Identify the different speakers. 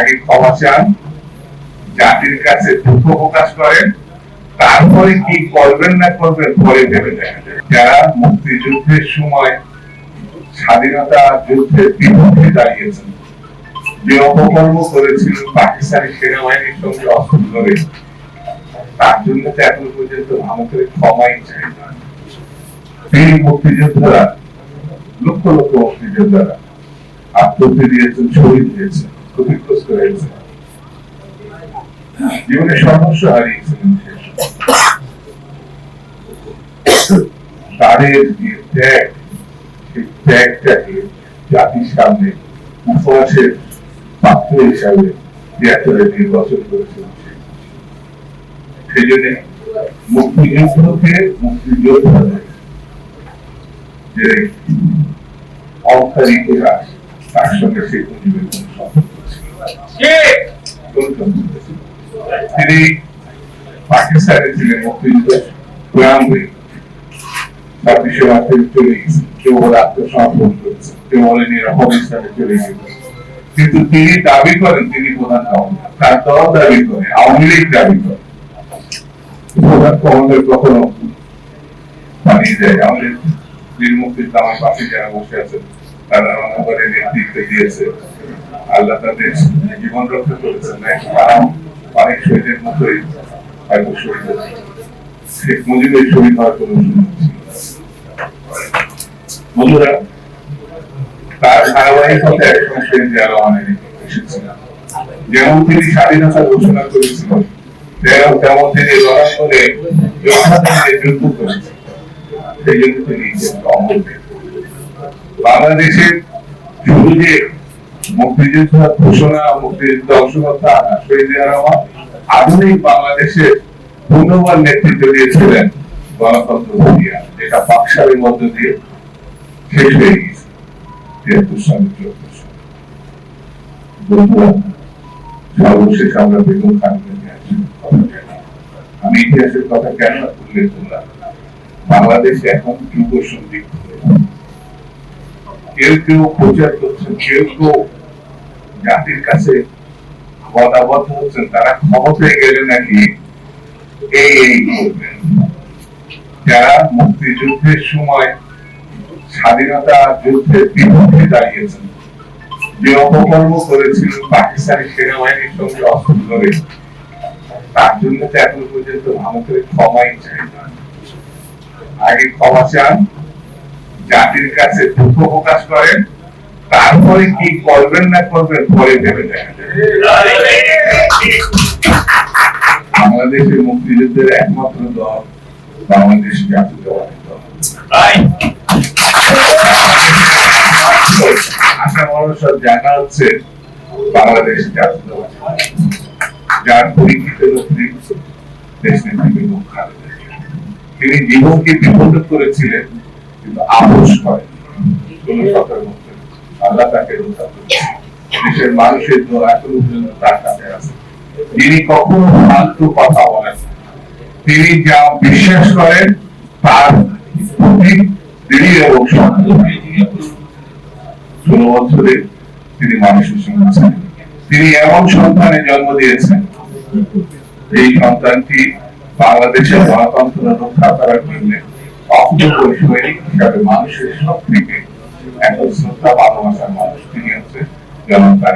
Speaker 1: আগে ক্ষমা চান, জাতির কাছে দুঃখ প্রকাশ করেন, তারপরে কি করবেন না করবেন পরে ভেবে দেখেন। যারা মুক্তিযুদ্ধের সময় স্বাধীনতা যুদ্ধের বিপক্ষে দাঁড়িয়েছেন, যে অপকর্ম করেছিল পাকিস্তানি সেনাবাহিনীর সঙ্গে অস্ত্র ধরে, তার জন্য তো এখন পর্যন্ত ভারতের ক্ষমাই চাই না। এই মুক্তিযোদ্ধারা, লক্ষ লক্ষ মুক্তিযোদ্ধারা আত্মহত্যা দিয়েছেন, শহীদ হয়েছেন, ক্ষতিগ্রস্ত হয়েছেন, জীবনে সর্বস্ব হারিয়েছিলেন। তাদের যে ত্যাগ, সেই ত্যাগটাকে জাতির সামনে উপহাসের পাত্র হিসাবে নির্বাচন করেছেন। সেই জন্য মুক্তিযুদ্ধকে মুক্তিযোদ্ধাদের যে অঙ্কার ইতিহাস, তার সঙ্গে শেখ মুজিবের কোন সম্পর্ক ছিল না। তিনি পাকিস্তানে ছিলেন, মুক্তিযুদ্ধের প্রারম্ভে 26শে মার্চে চলে গেছেন, কেউ বলে আত্মসমর্পণ করেছেন, কেউ বলে নিরাপদ স্থানে চলে গেছেন। কিন্তু তিনি দাবি করেন তিনি প্রধান কমান্ডার, তার দল দাবি করে, আওয়ামী লীগ দাবি করে প্রধান কমান্ডার কখনো পালিয়ে যায়। আমাদের বীর মুক্তিযোদ্ধা আমার পাশে যারা বসে আছেন, তারা আমাদের নেতৃত্ব দিয়েছে, আল্লাহ তাদের জীবন রক্ষা করেছেন। তারাও অনেক শহীদের মতোই হয়তো শহীদ হয়েছে। শেখ মুজিবের শহীদ হওয়ার কোন বন্ধুরা, তার ধারাবাহিকতা একসময় শহীদ জিয়াউর রহমানের এসেছিলেন। যেমন তিনি স্বাধীনতা ঘোষণা করেছিলেন, তেমন তিনি লড়াই করে যুদ্ধ করেছেন। সেই জন্য তিনি অমর। বাংলাদেশের শুধু যে মুক্তিযুদ্ধ ঘোষণা, মুক্তিযুদ্ধ অংশগ্রহণ, শহীদ জিয়াউর রহমান আধুনিক বাংলাদেশের পূর্ণবান নেতৃত্ব দিয়েছিলেন গণতন্ত্র প্রক্রিয়া, যেটা পাকশালের মধ্য দিয়ে শেষ হয়ে গেছে ৭৩ সালে ৭৪ সালে। সর্বশেষ আমরা বেগম খালেদা জিয়ার আমি ইতিহাসের কথা কেন উল্লেখ করলাম? বাংলাদেশ এখন যুব সন্দিগ্ধ, কেউ কেউ প্রচার করছেন, কেউ কেউ জাতির কাছে বদাবদ্ধ হচ্ছেন, তারা ক্ষমতায় গেলে নাকি এই করবেন। যারা মুক্তিযুদ্ধের সময় স্বাধীনতা যুদ্ধের বিপক্ষে দাঁড়িয়েছেন, যে অপকর্ম করেছিল পাকিস্তানি সেনাবাহিনীর সঙ্গে অস্ত্র ধরে, তার জন্য তো এখন পর্যন্ত ভারতের ক্ষমাই চাই না। আগে ক্ষমা চান, জাতির কাছে দুঃখ প্রকাশ করেন, তারপরে কি করবেন না করবেন পরে ভেবে দেখেন। বাংলাদেশের মুক্তিযুদ্ধের একমাত্র দল বাংলাদেশ জাতীয়তাবাদী দল। আশা মানুষের জানা হচ্ছে বাংলাদেশ জাতীয়তাবাদী, যার পরীক্ষিত নেতৃত্ব দেশ নেত্রী বেগম খালেদা জিয়া। তিনি জীবনকে বিপন্ন করেছিলেন, কিন্তু আপোষ করেন কোন সরকার মধ্যে। আল্লাহ তাকে রক্ষা করেছেন, দেশের মানুষের দোয়া এখনো পর্যন্ত তার কাছে আছে। তিনি কখনো ফালতু কথা বলেন, তিনি যা বিশ্বাস করেন তার প্রতি দৃঢ় এবং সত্য। ১৬ বছরে তিনি মানুষের সঙ্গে ছিলেন। তিনি এমন সন্তানের জন্ম দিয়েছেন, এই সন্তানটি বাংলাদেশের গণতন্ত্র রক্ষা করার জন্য অপরিহার্য সৈনিক হিসাবে মানুষের সব থেকে এত শ্রদ্ধা ভালোবাসার মানুষ। তিনি হচ্ছে জনতার